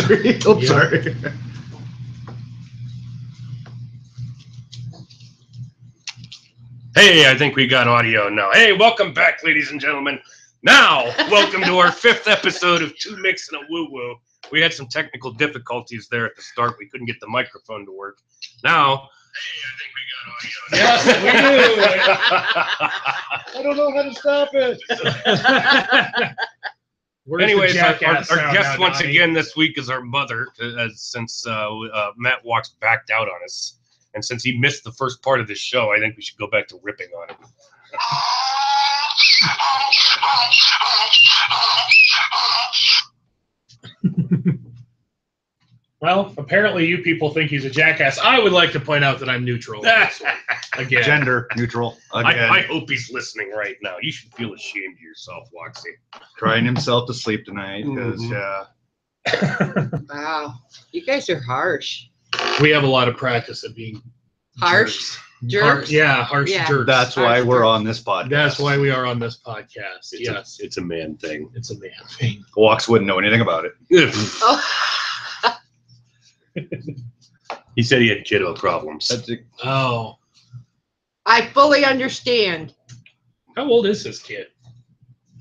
3. Oh, Yeah. sorry. Hey, I think we got audio now. Hey, welcome back, ladies and gentlemen. Now, welcome to our 5th episode of Two Micks and a Woo Woo. We had some technical difficulties there at the start. We couldn't get the microphone to work. Now, hey, I think we got audio. Yes, we do. I don't know how to stop it. Anyways, our Jackass guest now, once Donnie? again this week is our mother, since Matt Walks backed out on us. And since he missed the first part of this show, I think we should go back to ripping on him. Well, apparently you people think he's a jackass. I would like to point out that I'm neutral. on this one. Again. Gender neutral. Again. I hope he's listening right now. You should feel ashamed of yourself, Waxy. Crying himself to sleep tonight because, Wow, you guys are harsh. We have a lot of practice at being Harsh? jerks. Harsh Yeah. jerks. that's why we're on this podcast. That's why we are on this podcast. It's Yes. a man thing. It's a man thing. Walks wouldn't know anything about it. Oh, He said he had kiddo problems. That's it. Oh. I fully understand. How old is this kid?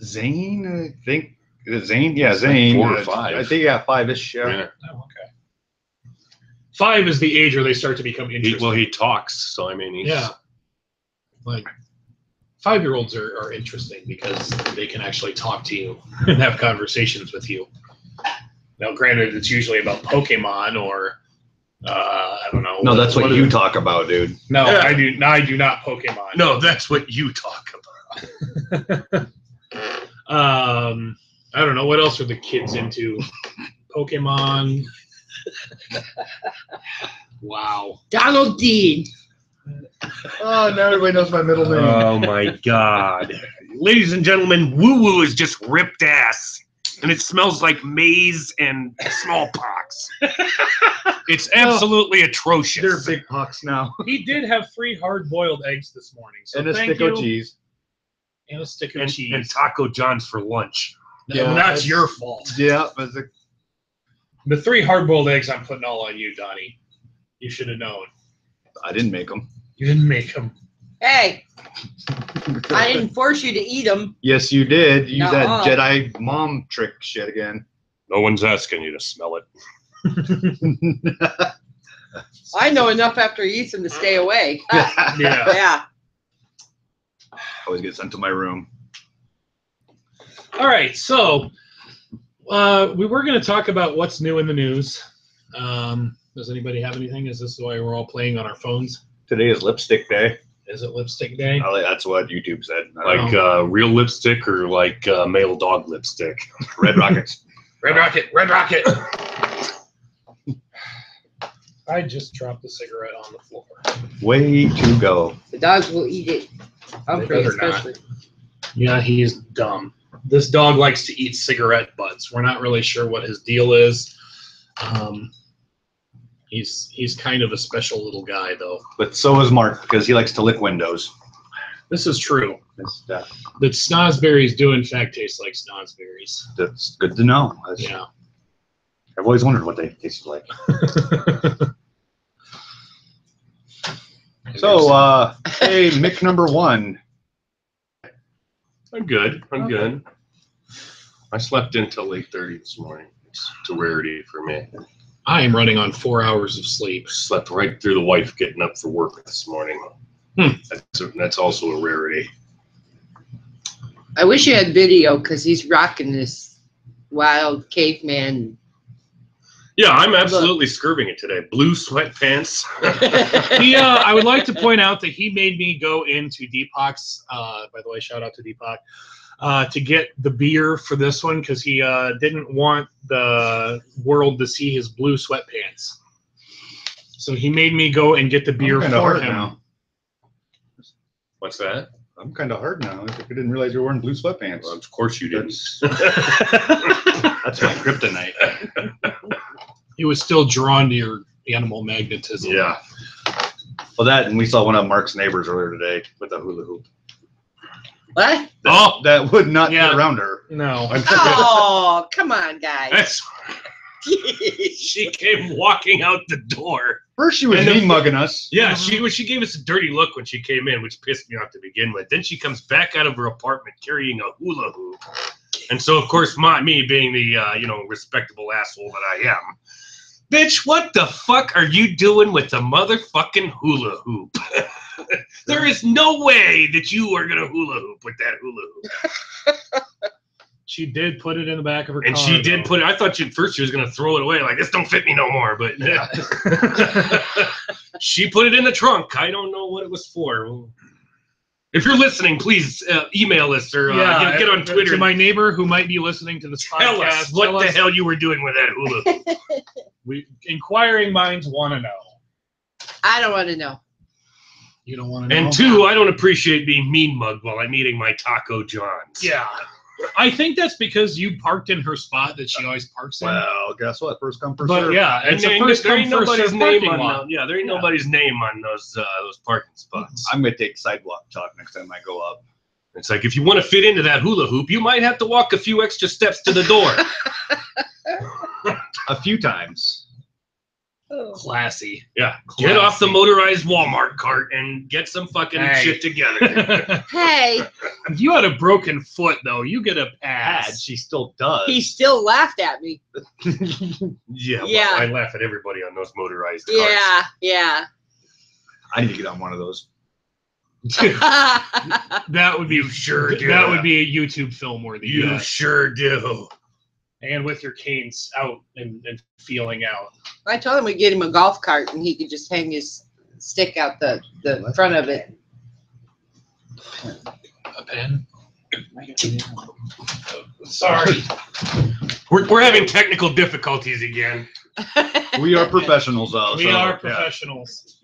Zane, I think. Is it Zane? Yeah, Zane. 4 or 5. I think, 5-ish. Yeah. Yeah. Oh, okay. 5 is the age where they start to become interesting. He talks, so I mean, he's... Yeah. Like 5-year-olds are interesting because they can actually talk to you and have conversations with you. Now, granted, it's usually about Pokemon or I don't know. No, that's what you talk about, dude. No, Yeah. I do. No, I do not Pokemon. No, that's what you talk about. I don't know what else are the kids into. Pokemon. Wow. Donald Dean. Oh, now everybody knows my middle name. Oh my God. Ladies and gentlemen, Woo Woo is just ripped ass. And it smells like maize and smallpox. It's absolutely atrocious. They're big pucks now. He did have 3 hard-boiled eggs this morning. So And a thank stick you. of cheese. And a stick of and, cheese. and Taco John's for lunch. Yeah, that's your fault. Yeah, but the, The 3 hard-boiled eggs I'm putting all on you, Donnie. You should have known. I didn't make them. You didn't make them. Hey, I didn't force you to eat them. Yes, you did. Use that Nuh-uh. Jedi mom trick shit again. No one's asking you to smell it. I know enough after he eats them to stay away. Yeah. Yeah. Always get sent to my room. All right. So we were going to talk about what's new in the news. Does anybody have anything? Is this why we're all playing on our phones? Today is lipstick day. Is it lipstick day? Oh, that's what YouTube said. I don't Like know. real lipstick or like male dog lipstick? Red Rockets. Red Rocket. Red Rocket. I just dropped the cigarette on the floor. Way to go. The dogs will eat it. Humphrey, better not. especially. Yeah, he's dumb. This dog likes to eat cigarette butts. We're not really sure what his deal is. He's kind of a special little guy, though. But so is Mark because he likes to lick windows. This is true. That's, That snozberries do, in fact, taste like snozberries. that's good to know. Yeah. I've always wondered what they taste like. So, hey, Mick number 1. I'm good. I'm Okay. good. I slept until 8:30 this morning. It's a rarity for me. I am running on 4 hours of sleep. Slept right through the wife getting up for work this morning. That's also a rarity. I wish you had video because he's rocking this wild caveman. Yeah, I'm absolutely scurving it today. Blue sweatpants. I would like to point out that he made me go into Deepak's, by the way, shout out to Deepak, to get the beer for this one because he didn't want the world to see his blue sweatpants. So he made me go and get the beer I'm kinda for hard him. now. What's that? I'm kind of hard now. I didn't realize you were wearing blue sweatpants. Well, of course you didn't. That's my kryptonite. He was still drawn to your animal magnetism. Yeah. Well, that, and we saw one of Mark's neighbors earlier today with a hula hoop. What? Oh, That would not Yeah. get around her. No. Oh, come on, guys. that's She came walking out the door. First, she was And the- mean mugging us. Yeah, she gave us a dirty look when she came in, which pissed me off to begin with. Then she comes back out of her apartment carrying a hula hoop. And so, of course, me being the respectable asshole that I am, bitch, what the fuck are you doing with the motherfucking hula hoop? There is no way that you are gonna hula hoop with that hula hoop. She did put it in the back of her car. And she did though. put it. I thought she was gonna throw it away, like this don't fit me no more. But she put it in the trunk. I don't know what it was for. If you're listening, please email us or get on Twitter. To my neighbor who might be listening to this Tell podcast, us what the hell you were doing with that hula hoop. Inquiring minds want to know. I don't want to know. You don't want to know. And two, I don't appreciate being mean mugged while I'm eating my Taco John's. Yeah. I think that's because you parked in her spot that she always parks in. Well, guess what? First come, first But serve. yeah, And it's a there first there come, ain't first nobody's served name parking on lot. there ain't nobody's name on those parking spots. I'm gonna take sidewalk chalk next time I go up. It's like if you want to fit into that hula hoop, you might have to walk a few extra steps to the door. A few times. Classy. Yeah, get off the motorized Walmart cart and get some fucking Hey. shit together. Hey, If you had a broken foot, though, you get a Had pass. she still does. he still laughed at me. Yeah, well, Yeah. I laugh at everybody on those motorized carts. Yeah, yeah. I need to get on one of those. That would be You sure do. That would be a YouTube film worthy. You yes. sure do. And with your canes out and feeling out. I told him we'd get him a golf cart and he could just hang his stick out the front of it. A pen. Sorry. We're having technical difficulties again. We are professionals, though. We so, are professionals.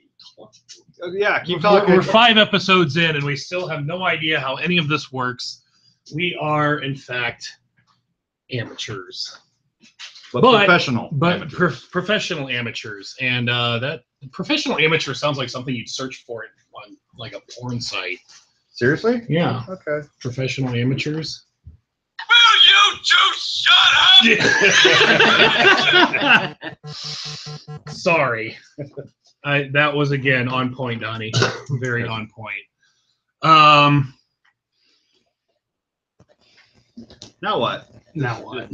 Yeah, keep We're talking. 5 episodes in and we still have no idea how any of this works. We are, in fact, amateurs. but but- professional. But amateurs. professional amateurs. And that professional amateur sounds like something you'd search for on like a porn site. Seriously? Yeah. Okay. Professional amateurs. Will you two shut up? Sorry. That was again on point, Donnie. Very on point. Now what? Now what?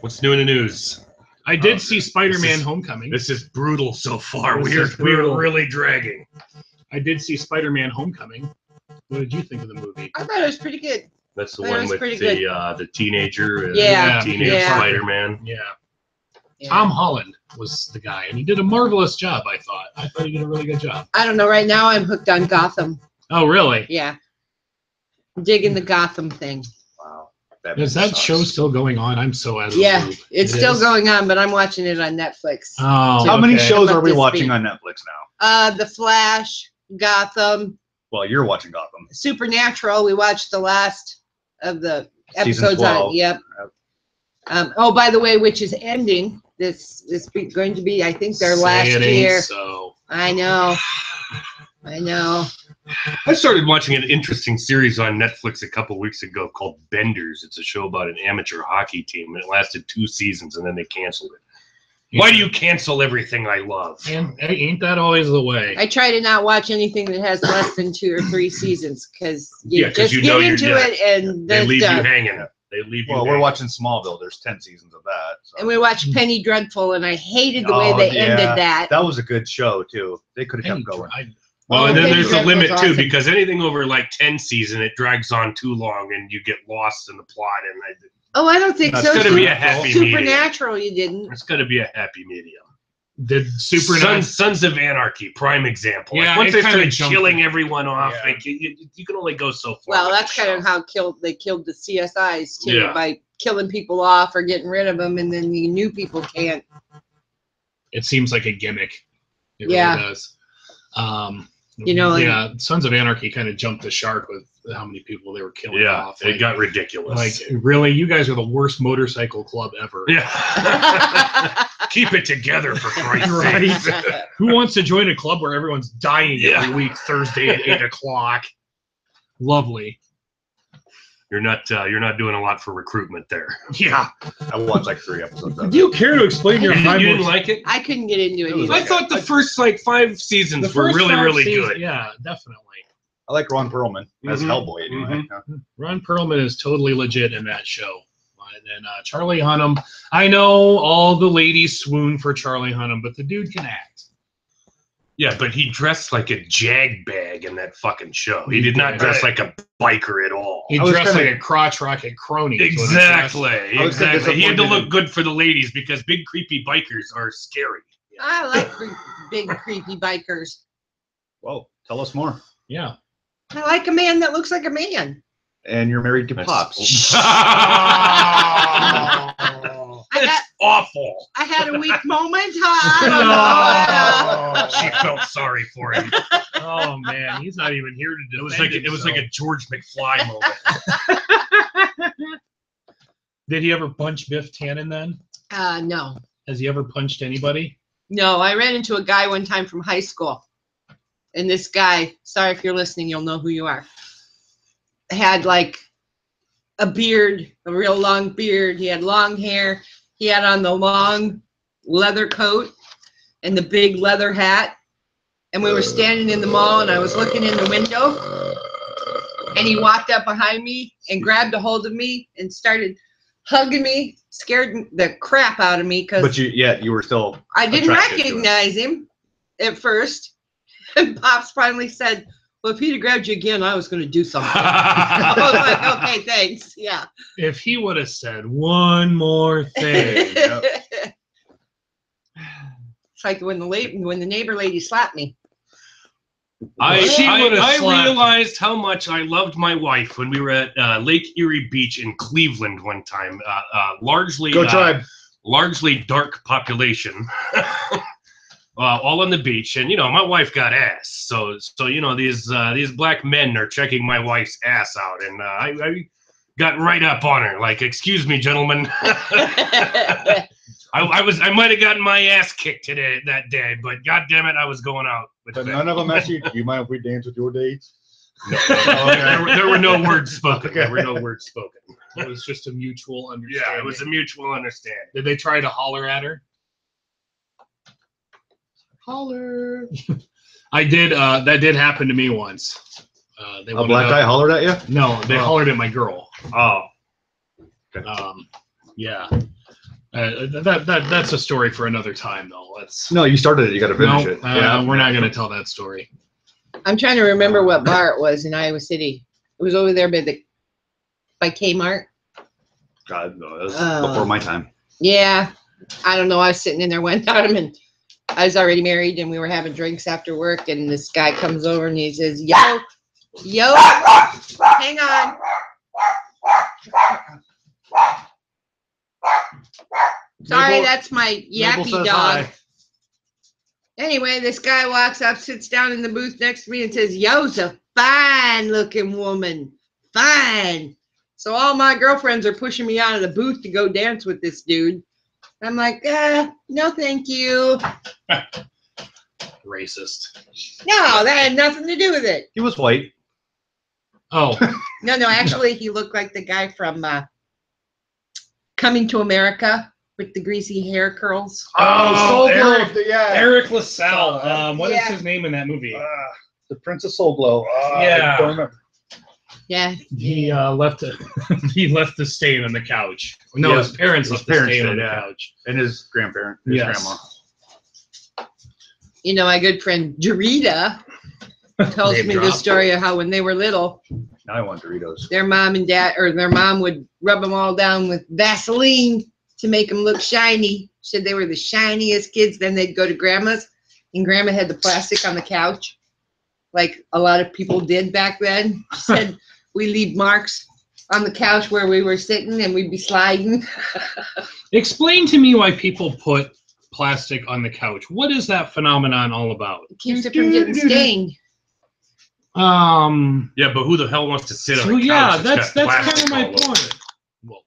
What's new in the news? I did see Spider-Man this is- Homecoming. This is brutal so far. This We're is brutal. really dragging. I did see Spider-Man Homecoming. What did you think of the movie? I thought it was pretty good. That's the That one was with pretty the teenager. Yeah, Teenage yeah. Spider-Man. Yeah. Yeah. Tom Holland was the guy, and he did a marvelous job, I thought. I thought he did a really good job. I don't know. Right now, I'm hooked on Gotham. Oh, really? Yeah. I'm digging the Gotham thing. Wow. Is that show still going on? I'm so out of the Yeah, loop. it's It still is? going on, but I'm watching it on Netflix. Oh, How many okay. shows Up are we to watching speed. on Netflix now? The Flash, Gotham, Well, you're watching Gotham. Supernatural. We watched the last of the Season episodes 12. on. Yep. Oh, by the way, which is ending. This is going to be, I think, their Say last it ain't year. So. I know. I know. I started watching an interesting series on Netflix a couple weeks ago called Benders. It's a show about an amateur hockey team, and it lasted 2 seasons, and then they canceled it. Why do you cancel everything I love? And ain't that always the way? I try to not watch anything that has less than 2 or 3 seasons because you Yeah, 'cause just you get know you're into dead. it and They then leave it's you done. hanging. They leave you Well, we're hanging. watching Smallville. There's 10 seasons of that. So. And we watched Penny Dreadful, and I hated the way Oh, they yeah. ended that. That was a good show, too. They could have kept going. Well, and then Penny there's a Dreadful's limit, too, awesome. because anything over like 10 season, it drags on too long, and you get lost in the plot, and Oh, I don't think That's so. it's got to be a happy medium. Supernatural, you didn't. It's got to be a happy medium. Did Supernatural? Sons of Anarchy, prime example. Yeah, Like once it they kinda started jumped killing in. everyone off, Yeah. like you can only go so far. Well, with that's the kind of show. how they killed the CSIs too, Yeah. by killing people off or getting rid of them, and then the new people can't. It seems like a gimmick. It Yeah. really does. You know, like- yeah, Sons of Anarchy kind of jumped the shark with how many people they were killing Yeah, off. it got ridiculous. like, really, you guys are the worst motorcycle club ever. yeah. Keep it together, for Christ's Right. sake. Who wants to join a club where everyone's dying Yeah. every week, Thursday at 8 o'clock? Lovely. you're not doing a lot for recruitment there. Yeah. I watched like 3 episodes of Do it. you care to explain your You time? didn't like it? I couldn't get into it It was either. I thought the first like 5 seasons were really, really good. Yeah, definitely. I like Ron Perlman as Mhm. Hellboy. Anyway. Yeah. Ron Perlman is totally legit in that show. And then Charlie Hunnam. I know all the ladies swoon for Charlie Hunnam, but the dude can act. Yeah, but he dressed like a jag bag in that fucking show. He did not dress like a biker at all. He I was dressed like kinda- a crotch rocket crony. is what he Exactly, I was kinda exactly. He had to disappointed look good for the ladies because big creepy bikers are scary. I like big creepy bikers. Well, tell us more. dressed. Yeah. I like a man that looks like a man. And you're married to That's- Pops. That's awful. I had a weak moment. I She felt sorry for him. Oh man, he's not even here to It was defend like himself. a George McFly moment. Did he ever punch Biff Tannen then? No. Has he ever punched anybody? No, I ran into a guy one time from high school. And this guy, sorry if you're listening, you'll know who you are, had like a beard, a real long beard. He had long hair. He had on the long leather coat and the big leather hat. And we were standing in the mall and I was looking in the window. And he walked up behind me and grabbed a hold of me and started hugging me, scared the crap out of me because But you were still. I didn't attracted to him. recognize him at first. And Pops finally said, well, if he'd have grabbed you again, I was going to do something. I was like, okay, thanks. Yeah. If he would have said one more thing. It's like when the neighbor lady slapped me. I She would've slapped. realized how much I loved my wife when we were at Lake Erie Beach in Cleveland one time. Largely, Go Tribe. largely dark population, all on the beach. And my wife got ass, so these black men are checking my wife's ass out, and I got right up on her, like, "Excuse me, gentlemen." I might have gotten my ass kicked that day, but god damn it, I was going out with But that. none of them asked you, do you mind if we dance with your dates? No, there were no words spoken. There were no words spoken. It was just a mutual understanding. Yeah, it was a mutual understanding. Did they try to holler at her? Holler. I did. That did happen to me once. They A wanted black to- guy hollered at you? No, they Oh. hollered at my girl. Oh. Yeah. That's a story for another time, though. Let's. No, you started it. You got to finish No, it. Yeah. we're not going to tell that story. I'm trying to remember what bar it was in Iowa City. It was over there by Kmart. God, no, that was Oh. before my time. Yeah. I don't know. I was sitting in there one time and I was already married and we were having drinks after work and this guy comes over and he says, yo, hang on. Sorry, Mabel- that's my Mabel yappy says dog. hi. Anyway, this guy walks up, sits down in the booth next to me and says, yo's a fine looking woman. Fine. So all my girlfriends are pushing me out of the booth to go dance with this dude. I'm like, no, thank you. Racist. No, that had nothing to do with it. He was white. Oh, No, actually, he looked like the guy from Coming to America with the greasy hair curls. Oh, Eric- yeah. Eric LaSalle. What is Yeah. his name in that movie? The Prince of Soul Glow. Yeah. I don't remember. Yeah. He left he left the stain on the couch. No, Yeah. his parents His left the parents stain did, on the yeah. couch. And his grandparent, his Yes. grandma. You know, my good friend Jarita tells Name me drop. the story of how when they were little, Now I want Doritos. their mom and dad, or their mom would rub them all down with Vaseline to make them look shiny. Said they were the shiniest kids. Then they'd go to grandma's, and grandma had the plastic on the couch, like a lot of people did back then. She said we leave marks on the couch where we were sitting, and we'd be sliding. Explain to me why people put plastic on the couch. What is that phenomenon all about? It keeps it from getting stained. Yeah, but who the hell wants to sit on So a couch? yeah, that's that's got kind of plastic my all over point. it? Well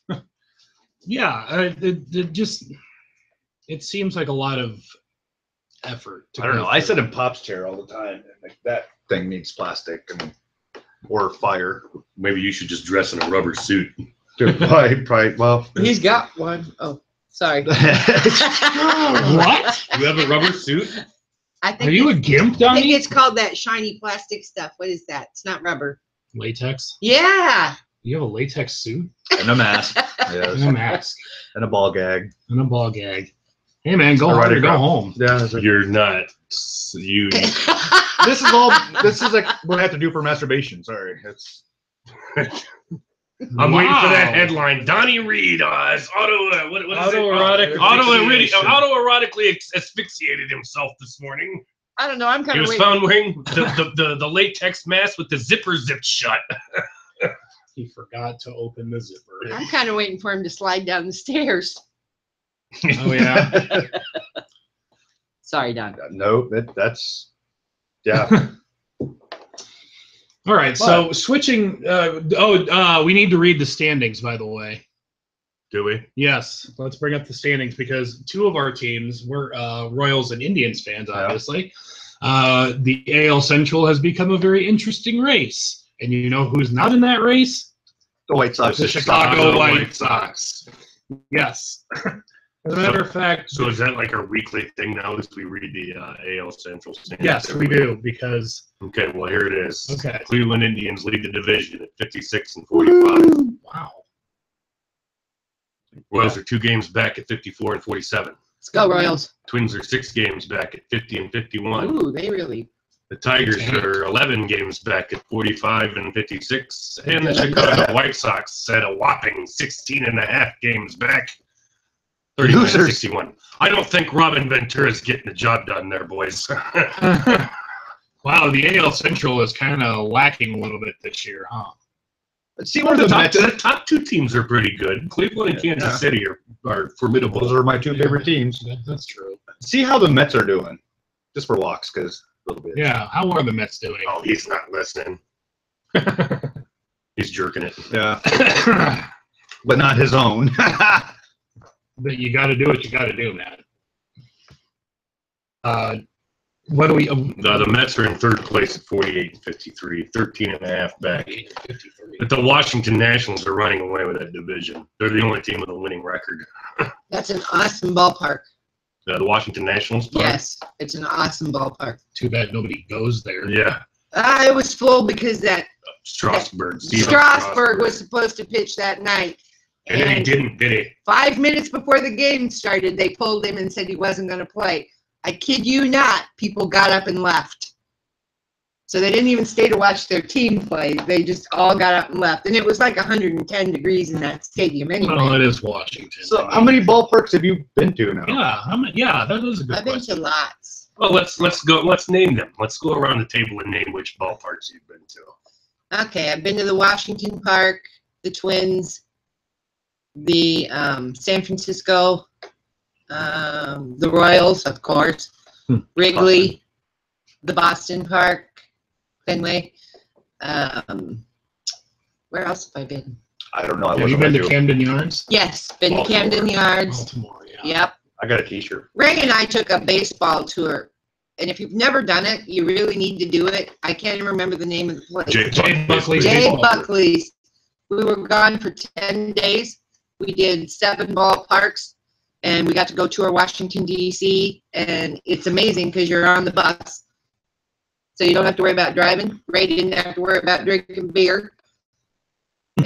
played. Yeah, it just it seems like a lot of effort. I don't go know. I through. sit in Pop's chair all the time. And like, that thing needs plastic. And or fire. Maybe you should just dress in a rubber suit. Probably. Well, He's got one. Oh, sorry. What? You have a rubber suit? I think Are you a gimp, I think Donnie? it's called that shiny plastic stuff. What is that? It's not rubber. Latex? Yeah. You have a latex suit? and a mask. And a Yes. mask. And a ball gag. And a ball gag. Hey, man, go All right, hard or go crap. home. Yeah. You're not. You. This is all. This is like what I have to do for masturbation. Sorry. It's. I'm waiting for that Wow. headline. Donnie Reed what is Autoerotic it? asphyxiation. Autoerotically asphyxiated himself this morning. I don't know. I'm kind He of was waiting. found wearing the latex mask with the zipper zipped shut. He forgot to open the zipper. I'm kind of waiting for him to slide down the stairs. Oh, yeah. Sorry, Don. No, that's. Yeah. All right, so switching. We need to read the standings, by the way. Do we? Yes, let's bring up the standings because two of our teams, we're Royals and Indians fans, obviously. The AL Central has become a very interesting race. And you know who's not in that race? The White Sox. The Chicago White Sox. Yes. As a matter of fact, So is that like our weekly thing now? Is we read the AL Central standings? yes, we do because Okay, well here it is. Okay. Cleveland Indians lead the division at 56 and 45. wow. Royals are 2 games back at 54 and 47. Let's go, Royals. Twins are 6 games back at 50 and 51. Ooh, they really. The Tigers are 11 games back at 45 and 56. And the Chicago White Sox at a whopping 16 and a half games back. 39 and 61. I don't think Robin Ventura's getting the job done there, boys. Wow, the AL Central is kind of lacking a little bit this year, huh? See where the Mets. The top 2 teams are pretty good. Cleveland and Kansas City are formidable. Those are my 2 favorite teams. That's true. See how the Mets are doing, just for walks, because a little bit. Yeah, how are the Mets doing? Oh, he's not listening. He's jerking it. Yeah. But not his own. But you got to do what you got to do, man. What do we? The Mets are in 3rd place at 48 and 53, 13 and a half back. 53. But the Washington Nationals are running away with that division. They're the only team with a winning record. That's an awesome ballpark. The Washington Nationals? Yes, it's an awesome ballpark. Too bad nobody goes there. Yeah. It was full because that Strasburg. Strasburg was supposed to pitch that night. And then he didn't, did he? 5 minutes before the game started, they pulled him and said he wasn't going to play. I kid you not, people got up and left. So they didn't even stay to watch their team play. They just all got up and left. And it was like 110 degrees in that stadium anyway. Well, it is Washington. So, how many ballparks have you been to now? Yeah, that is a good I've been question. to lots. Well, let's go. Let's name them. Let's go around the table and name which ballparks you've been to. Okay, I've been to the Washington Park, the Twins, the San Francisco, the Royals, of course, Wrigley, the Boston Park, Fenway. Where else have I been? I don't know. I Have you wasn't been with to you. Camden Yards? Yes, been to Baltimore. Camden Yards. Baltimore, yeah. Yep. I got a T-shirt. Ray and I took a baseball tour. And if you've never done it, you really need to do it. I can't even remember the name of the place. Jay Buckley's Jay baseball tour. Buckley's. We were gone for 10 days. We did 7 ballparks, and we got to go tour Washington, D.C., and it's amazing because you're on the bus. So you don't have to worry about driving. Ray didn't have to worry about drinking beer.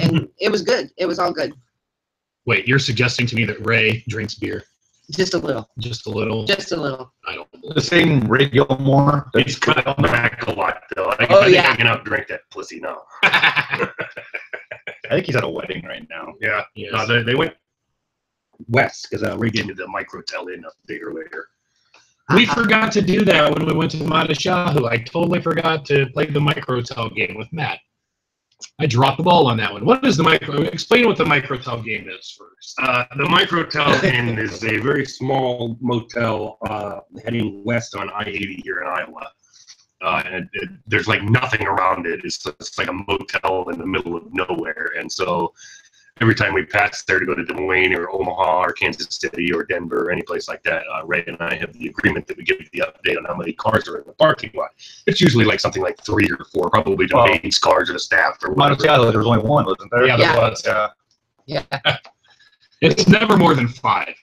And it was good. It was all good. Wait, you're suggesting to me that Ray drinks beer? Just a little. Just a little? Just a little. I don't believe The same Ray Gilmore. He's cut back a lot, though. I Oh, think yeah. I can outdrink that pussy now. I think he's at a wedding right now. Yeah. Yes. No, they went west because Ray gave me the microtel in a day earlier. We forgot to do that when we went to Madashahu. I totally forgot to play the microtel game with Matt. I dropped the ball on that one. What is the micro? Explain what the microtel game is first. The Microtel Inn is a very small motel heading west on I-80 here in Iowa. And there's like nothing around it. It's like a motel in the middle of nowhere. And so every time we pass there to go to Des Moines or Omaha or Kansas City or Denver or any place like that, Ray and I have the agreement that we give the update on how many cars are in the parking lot. It's usually like something like 3 or 4, probably to Dave's cars or the staff or whatever. Monticello, there was only one, wasn't there? Yeah, there was. Yeah. It's never more than 5.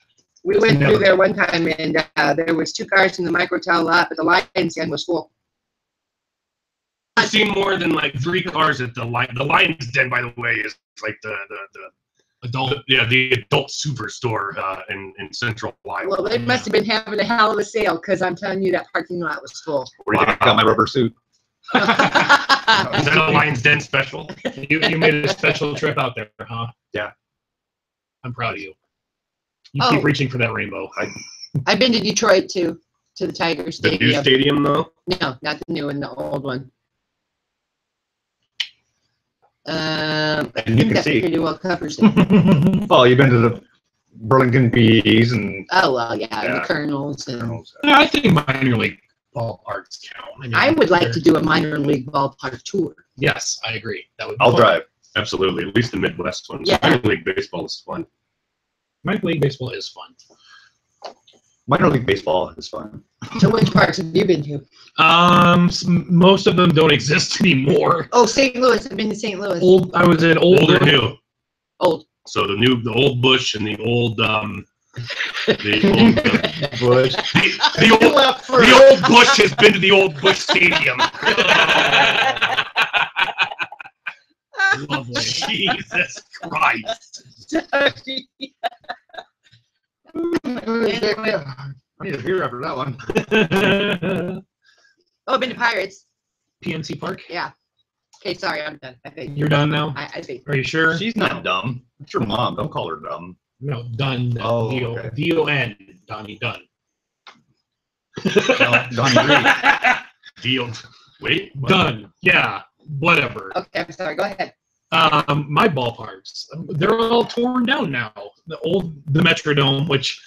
We went through there one time, and there was 2 cars in the Microtel lot, but the Lions Den was full. I've seen more than like 3 cars at the Lions Den, by the way, is like the adult superstore in Central Iowa. Well, they must have been having a hell of a sale, because I'm telling you that parking lot was full. Where do you think I got my rubber suit? Is that a Lions Den special? You made a special trip out there, huh? Yeah. I'm proud of you. You keep reaching for that rainbow. I've been to Detroit, too, to the Tiger The Stadium. new stadium, though? No, not the new one, the old one. I And you think can that see. pretty well covers it. Oh, you've been to the Burlington Bees and Oh, well, yeah, Yeah. the Colonels. And Yeah, I think minor league ballparks count. I mean, I would like to do a minor league ballpark tour. Yes, I agree. That would be I'll fun. drive. Absolutely. At least the Midwest ones. Yeah. Minor league baseball is fun. Minor league baseball is fun. Minor league baseball is fun. So which parks have you been to? Most of them don't exist anymore. Oh, St. Louis. I've been to St. Louis. I was in Old or new? Old. So the old Bush and the old Bush. the old Bush has been to the old Bush Stadium. Lovely. Jesus Christ. I need a beer after that one. Oh, I've been to Pirates. PNC Park. Yeah. Okay, sorry, I'm done. I think. You're done now. I think. Are you sure? She's not dumb. It's your mom. Don't call her dumb. No, done. Oh, D-O- okay. D-O-N. Donnie Dunn. Donnie Reed. Deal. Wait. what? Done. Yeah. Whatever. Okay, I'm sorry. Go ahead. My ballparks, they're all torn down now. The Metrodome, which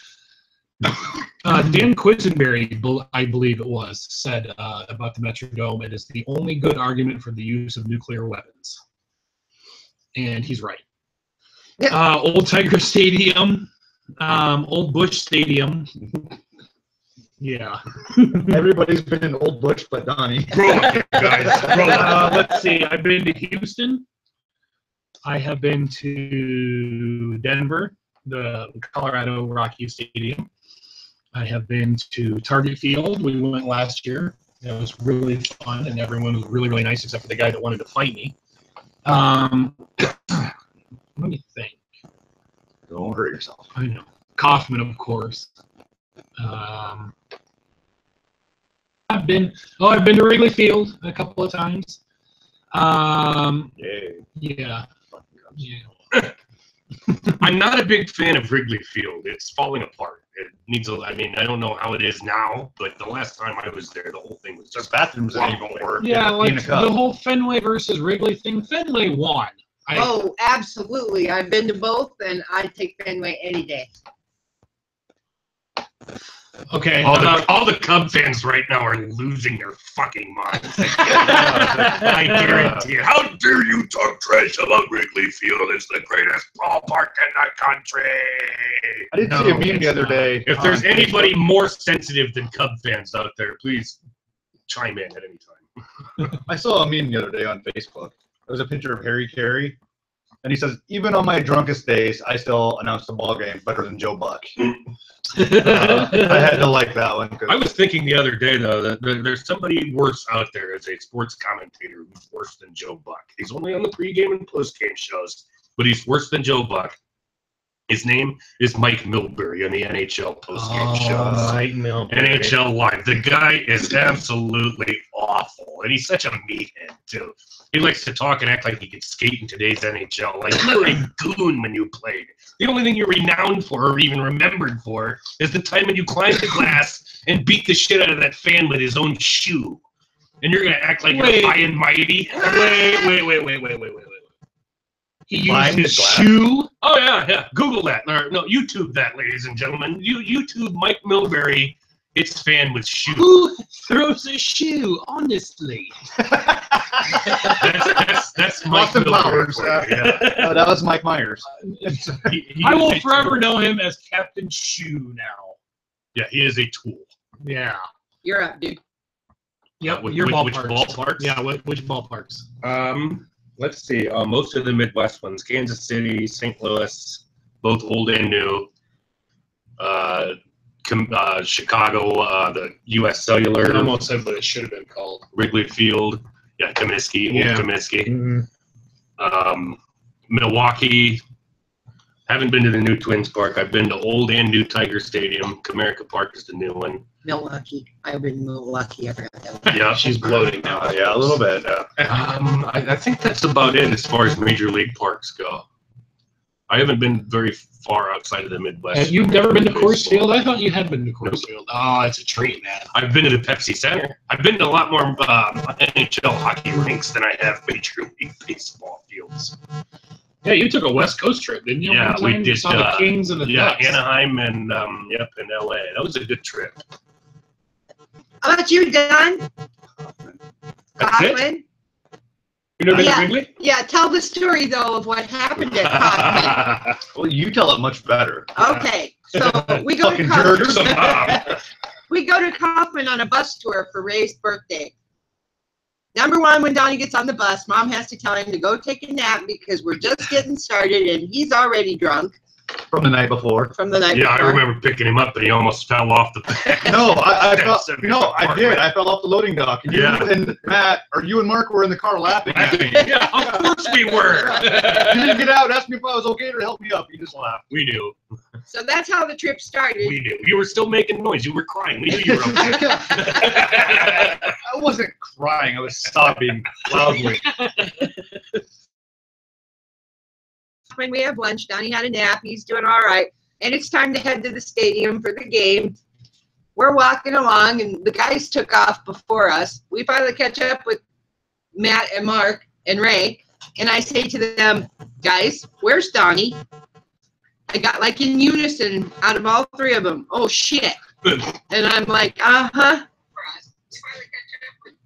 Dan Quisenberry, I believe it was, said about the Metrodome, it is the only good argument for the use of nuclear weapons. And he's right. Old Tiger Stadium, Old Bush Stadium. Yeah. Everybody's been in Old Bush but Donnie. Grow up, guys. Grow up. Let's see. I've been to Houston. I have been to Denver, the Colorado Rocky Stadium. I have been to Target Field. We went last year. It was really fun, and everyone was really, really nice, except for the guy that wanted to fight me. Let me think. Don't hurt yourself. I know. Kaufman, of course. I've been to Wrigley Field a couple of times. Yay. Yeah. I'm not a big fan of Wrigley Field. It's falling apart. It needs I don't know how it is now, but the last time I was there, the whole thing was Their just bathrooms ain't even work. Yeah, In like a cup. the whole Fenway versus Wrigley thing. Fenway won. Oh, absolutely. I've been to both, and I take Fenway any day. Okay. all the Cub fans right now are losing their fucking minds. I guarantee it. How dare you talk trash about Wrigley Field? It's the greatest ballpark in the country. I did see a meme the other day. If there's on anybody Facebook. more sensitive than Cub fans out there, please chime in at any time. I saw a meme the other day on Facebook. It was a picture of Harry Carey, and he says, "Even on my drunkest days, I still announce the ball game better than Joe Buck." I had to like that one. 'Cause I was thinking the other day, though, that there's somebody worse out there as a sports commentator who's worse than Joe Buck. He's only on the pregame and postgame shows, but he's worse than Joe Buck. His name is Mike Milbury on the NHL postgame shows. Mike Milbury. NHL Live. The guy is absolutely awful, and he's such a meathead, too. He likes to talk and act like he could skate in today's NHL. Like, you were a goon when you played. The only thing you're renowned for or even remembered for is the time when you climbed the glass and beat the shit out of that fan with his own shoe. And you're going to act like you're high and mighty? Wait. He used Climbed his the glass. shoe. Oh, yeah. Google that. Or, no, YouTube that, ladies and gentlemen. YouTube Mike Milbury It's fan with shoe. Who throws a shoe, honestly? That's Mike Austin Miller Powers. for you, yeah. That was Mike Myers. He I is will a forever tool. know him as Captain Shoe now. Yeah, he is a tool. Yeah. You're up, dude. Yep. Which Your ballparks. ballparks? Yeah. Which ballparks? Let's see. Most of the Midwest ones: Kansas City, St. Louis, both old and new. Chicago, the U.S. Cellular, I almost said what it should have been called. Wrigley Field. Yeah, Comiskey, old Yeah. Comiskey. Mm-hmm. Milwaukee. Haven't been to the new Twins Park. I've been to old and new Tiger Stadium. Comerica Park is the new one. Milwaukee. I've been in Milwaukee. I forgot that one. Yeah, She's bloating now. Yeah, a little bit. I think that's about it as far as major league parks go. I haven't been very far outside of the Midwest. Have you never been to Coors Field? I thought you had been to Coors Field. Oh, it's a treat, man. I've been to the Pepsi Center. I've been to a lot more NHL hockey rinks than I have Major League Baseball fields. Yeah, you took a West Coast trip, didn't you? Yeah, One we time? did. You saw the Kings and the Ducks. Anaheim and and LA. That was a good trip. How about you, Don? That's it? Kaufman? You never been Yeah. to Wrigley? Yeah, tell the story, though, of what happened at Kaufman. Well, you tell it much better. Okay, so we go to Fucking Kaufman. Here's a mom. We go to Kaufman on a bus tour for Ray's birthday. Number one, when Donnie gets on the bus, Mom has to tell him to go take a nap because we're just getting started and he's already drunk From the night before. from the night Yeah, I before. remember picking him up and he almost fell off the back. No, I fell. That's a No, I part, did. right? I fell off the loading dock. And you Yeah. and Matt, or you and Mark were in the car laughing at me. Yeah, of course we were. You didn't get out and ask me if I was okay to help me up. You just laughed. We knew. So that's how the trip started. We knew. You were still making noise. You were crying. We knew you were okay. I wasn't crying. I was sobbing loudly. When we have lunch, Donnie had a nap. He's doing all right. And it's time to head to the stadium for the game. We're walking along, and the guys took off before us. We finally catch up with Matt and Mark and Ray. And I say to them, guys, where's Donnie? I got like in unison out of all three of them. Oh, shit. And I'm like, uh-huh.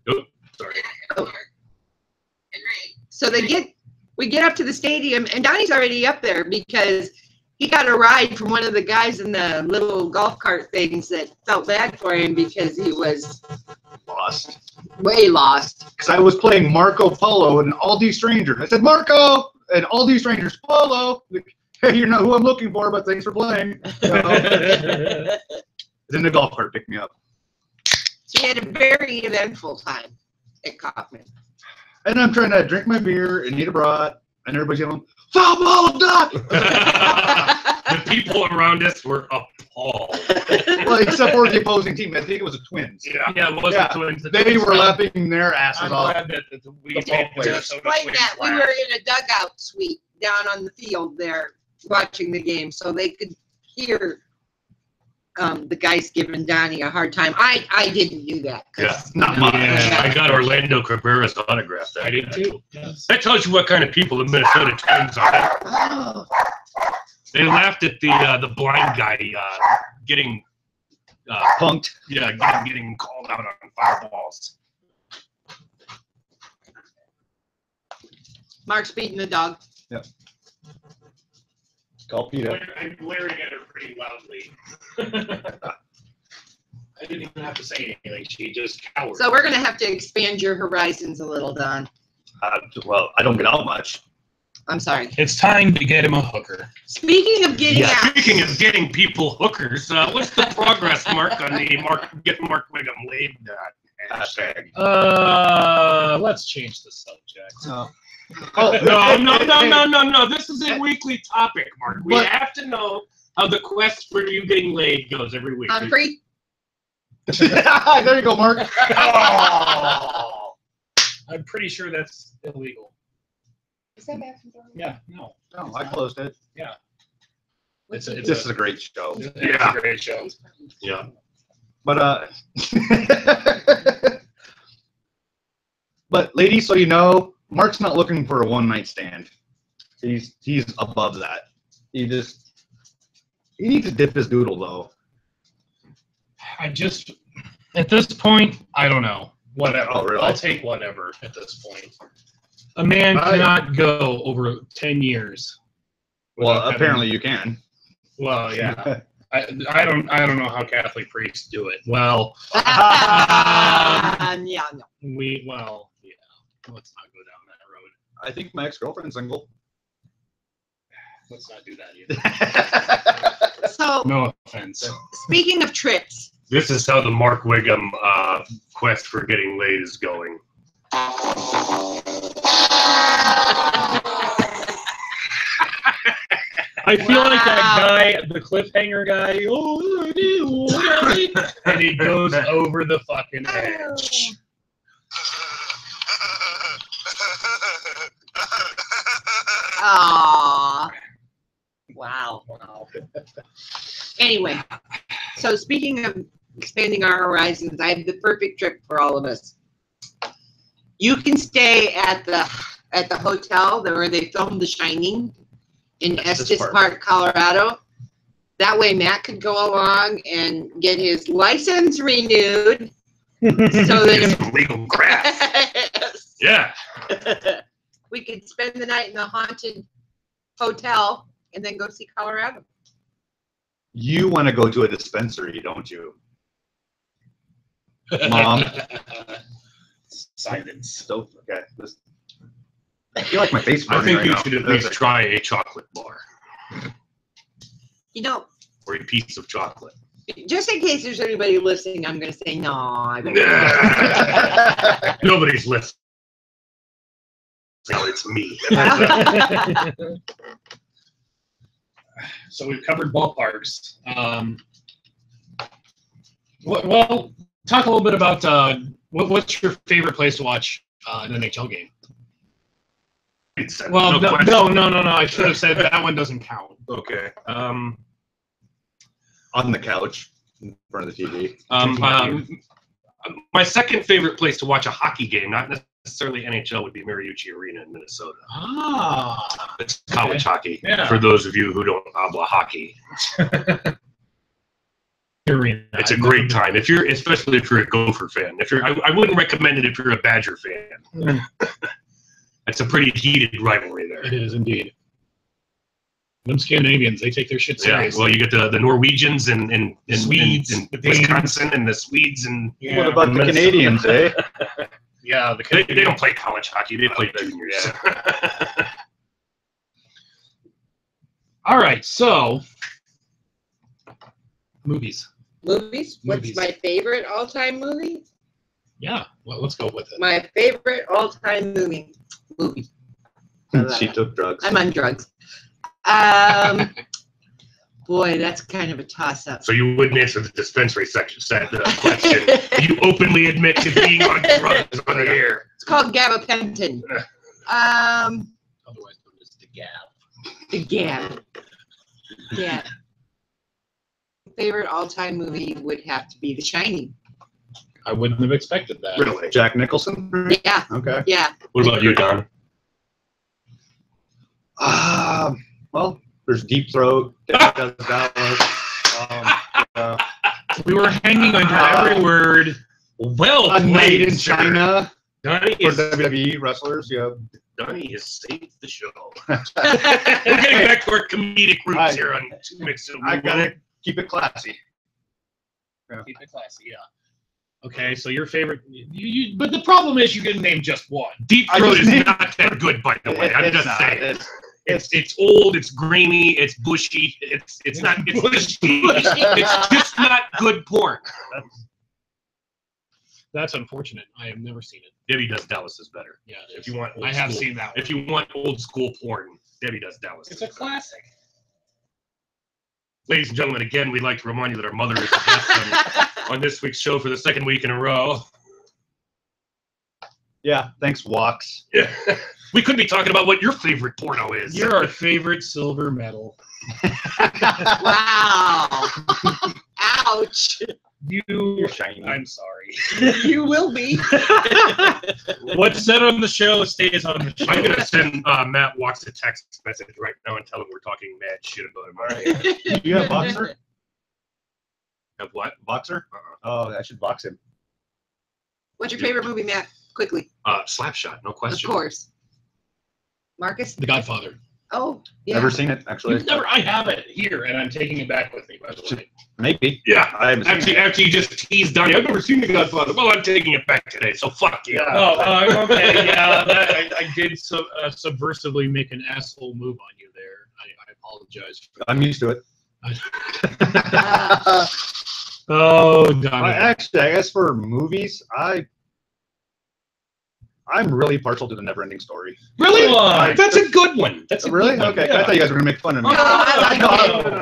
Oh, sorry. So we get up to the stadium, and Donnie's already up there because he got a ride from one of the guys in the little golf cart things that felt bad for him because he was Lost. way lost. Because I was playing Marco Polo and all these strangers. I said, Marco! And all these strangers, Polo! Hey, you're not who I'm looking for, but thanks for playing. Then the golf cart picked me up. So we had a very eventful time at Kaufman. And I'm trying to drink my beer and eat a brat, and everybody's yelling, foul ball, duck! The people around us were appalled. Well, except for the opposing team. I think it was the Twins. Yeah, it was Yeah, the Twins. The They Twins were laughing their asses I'm off. glad that we The ball players. Explain that. We were in a dugout suite down on the field there watching the game, so they could hear the guys giving Donnie a hard time. I didn't do that. 'cause Yeah. Not mine. Yeah. I got Orlando Cabrera's autograph. I did too. Yes. That tells you what kind of people the Minnesota Twins are. Oh, They laughed at the blind guy getting Punked. getting called out on fireballs. Mark's beating the dog. Call Peter. I'm glaring at her pretty loudly. I didn't even have to say anything. She just cowered. So we're gonna have to expand your horizons a little, Don. Well, I don't get out much. I'm sorry. It's time to get him a hooker. Speaking of getting out, Speaking of getting people hookers, what's the progress, Mark, on the get Mark Wiggum laid hashtag? Let's change the subject. No. This is a weekly topic, Mark. We But- have to know how the quest for you getting laid goes every week. I'm free. There you go, Mark. Oh. I'm pretty sure that's illegal. Is that bathroom door? Yeah, no. No, I closed it. It's This is a great show. it's Yeah. a great show. Yeah. But but ladies, so you know, Mark's not looking for a one-night stand. He's above that. He needs to dip his doodle though. At this point, I don't know. Whatever. Oh, really? I'll take whatever at this point. A man cannot go over 10 years. Well, apparently you can. Well, yeah. I don't know how Catholic priests do it. Well, Yeah, no. Let's not go down that road. I think my ex-girlfriend's single. Let's not do that either. So, No offense. speaking of trips, This is how the Mark Wiggum quest for getting laid is going. I feel like that guy, the cliffhanger guy, and he goes over the fucking edge. Aww. Wow. Anyway, so speaking of expanding our horizons, I have the perfect trip for all of us. You can stay at the hotel where they filmed The Shining in Estes Park, Colorado. That way Matt could go along and get his license renewed. So that Some legal crap. Yeah. we could spend the night in the haunted hotel and then go see Colorado. You want to go to a dispensary, don't you? Mom. Silence. So, okay. I feel like my face I burning think right you now. should at least try a chocolate bar You know, or a piece of chocolate. just in case there's anybody listening, I'm going to say no. I don't Nobody's listening. No, it's me. So we've covered ballparks. Well, talk a little bit about what's your favorite place to watch an NHL game? Well, no. I should have said that one doesn't count. Okay. On the couch in front of the TV. My second favorite place to watch a hockey game, not necessarily NHL, would be Mariucci Arena in Minnesota. Ah, It's college hockey. Yeah. For those of you who don't habla hockey, it's a great time. Especially if you're a Gopher fan. I wouldn't recommend it if you're a Badger fan. It's a pretty heated rivalry there. It is indeed. Them Scandinavians, they take their shit Yeah, seriously. well, you get the Norwegians and Swedes, and the Danes. Wisconsin, and the Swedes, and Yeah. What about the Canadians, eh? Yeah, they don't play college hockey; they play juniors. All right, so movies. Movies? What's Movies. my favorite all-time movie? Yeah, well, let's go with it. My favorite all-time movie. She took drugs. I'm on drugs. Boy, that's kind of a toss-up. So you wouldn't answer the dispensary question. You openly admit to being on drugs on the air. It's called gabapentin. Otherwise known as the Gab. The Gab. Yeah. Favorite all-time movie would have to be The Shining. I wouldn't have expected that. Really? Jack Nicholson? Yeah, Okay. yeah. What about you, Don? Well, there's Deep Throat. Does Dallas. We were hanging on your every word. Well A Night played, in sir. China Donnie for is WWE wrestlers. Yeah. Donnie has saved the show. We're getting back to our comedic roots here on Two Mix and I Woo gotta keep it classy. Keep it classy, yeah. Okay, so your favorite, but the problem is you didn't name just one. Deep I Throat just is named- not that good, by the way. I'm It's just not. saying. It's old. It's grainy. It's bushy. It's not. It's just not good porn. That's unfortunate. I have never seen it. Debbie Does Dallas is better. Yeah, If you want, old I have school- seen that one. If you want old school porn, Debbie Does Dallas. It's a classic. Ladies and gentlemen, again, we'd like to remind you that our mother is the guest on this week's show for the second week in a row. Yeah. Thanks, Walks. Yeah. We could be talking about what your favorite porno is. You're our favorite silver medal. Wow. Ouch. You're shiny. I'm sorry. You will be. What's said on the show stays on the show. I'm going to send Matt Walks a text message right now and tell him we're talking mad shit about him. Do you have Boxer? Have what? Boxer? Oh, I should box him. What's your favorite movie, Matt? Quickly. Slapshot, no question. Of course. Marcus? The Godfather. Oh, yeah. Never seen it, actually. You've never. I have it here, and I'm taking it back with me. By the way. Maybe. Yeah. I haven't seen it. After you just teased Donnie, I've never seen The Godfather. Well, I'm taking it back today, so fuck you. Oh, okay. Yeah, I did subversively make an asshole move on you there. I apologize. I'm used to it. Oh, Donnie. Actually, I guess for movies, I'm really partial to the Never-Ending Story. Really? Why? That's a good one. That's a Really? good one. Okay, yeah. I thought you guys were gonna make fun of me. No, I like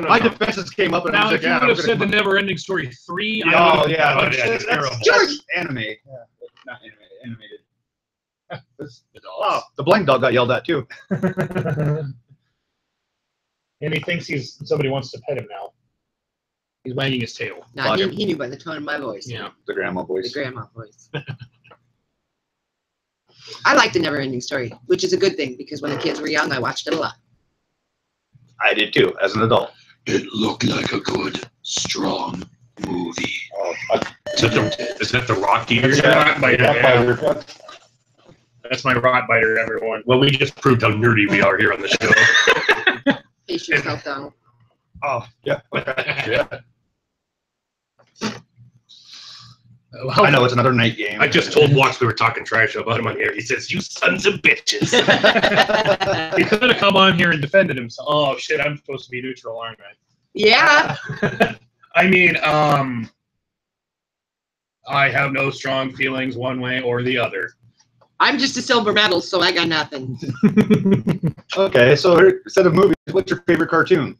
No. My defenses came up, and I Now, was if like, you yeah, would I'm have gonna said the come- Never-Ending Story 3, Oh yeah, Oh, that's, yeah, that's, terrible. that's George! animated. Yeah, not animated. Animated. The Oh, dogs. the blind dog got yelled at too. And he thinks somebody wants to pet him now. He's wagging his tail. No, he knew by the tone of my voice. Yeah. The grandma The voice. grandma voice. I like the Never-Ending Story, which is a good thing because when the kids were young, I watched it a lot. I did too, as an adult. It looked like a good, strong movie. Oh, Is that the Rocky? That's Yeah. That's my Rottweiler, everyone. Well, we just proved how nerdy we are here on the show. Pace yourself, Donald. Oh, yeah. Yeah. I know it's another night game. I just told Watts we were talking trash about him on here. He says, "You sons of bitches." He could have come on here and defended himself. Oh, shit, I'm supposed to be neutral, aren't I? Yeah. I mean, I have no strong feelings one way or the other. I'm just a silver medal, so I got nothing. Okay, so instead of movies, what's your favorite cartoon?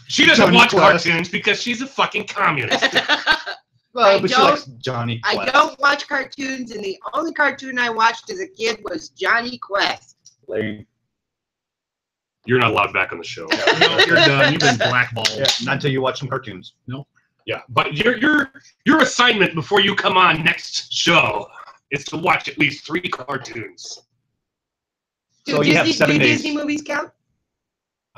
She doesn't Johnny watch Quest. cartoons because she's a fucking communist. Well, but she likes Johnny I Quest. don't watch cartoons, and the only cartoon I watched as a kid was Johnny Quest. Lame. You're not allowed back on the show. No, you're done. You've been blackballed. Yeah, not until you watch some cartoons. Yeah, but your assignment before you come on next show is to watch at least 3 cartoons. So you have 7 days. Disney movies count?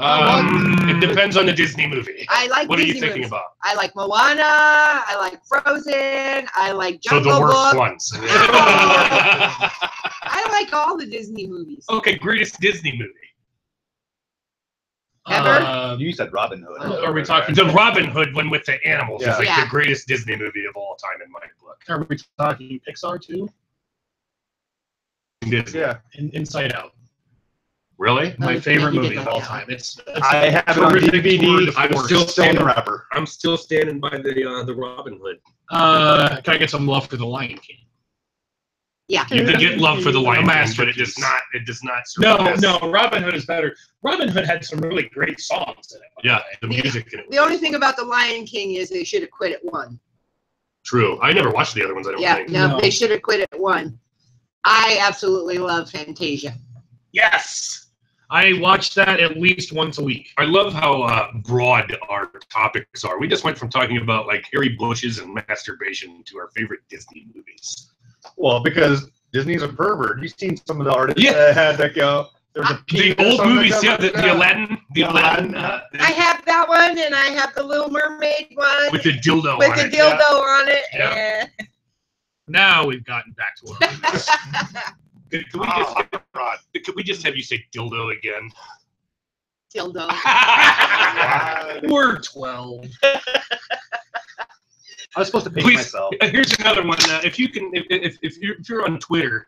It depends on the Disney movie. I like What are Disney you thinking movies. about? I like Moana. I like Frozen. I like So Jungle the worst Book. ones. I like all the Disney movies. Okay, greatest Disney movie. Ever? You said Robin Hood. Are we talking? The Robin Hood one with the animals Yeah. is like Yeah. the greatest Disney movie of all time in my book. Are we talking Pixar too? Disney. Yeah. Inside Out. Really? My Oh, favorite you did movie of like all that. time. It's I have it on terrific DVD. tour de I'm force. still Still in the standing. wrapper. I'm still standing by the Robin Hood. Can I get some love for the Lion King? Yeah. You can get love for the Lion King, but it masterpiece. does not. No, surpass- no, Robin Hood is better. Robin Hood had some really great songs in it. by the Yeah, way. the music in it. The only thing about The Lion King is they should have quit at 1. True. I never watched the other ones. I don't Yeah, think. no, No. they should have quit at 1. I absolutely love Fantasia. Yes, I watch that at least once a week. I love how broad our topics are. We just went from talking about like hairy bushes and masturbation to our favorite Disney movies. Well, because Disney's a pervert. You've seen some of the artists Yeah. that had that go. There's a The penis old on movies, cover. yeah, the Aladdin, Aladdin. I have that one, and I have the Little Mermaid one with the dildo with on the it. dildo on it. Yeah. Now we've gotten back to what we were. Can we just have you say dildo again? Dildo. We're 12. I was supposed to pace Please. myself. Here's another one. If you can, if you're on Twitter,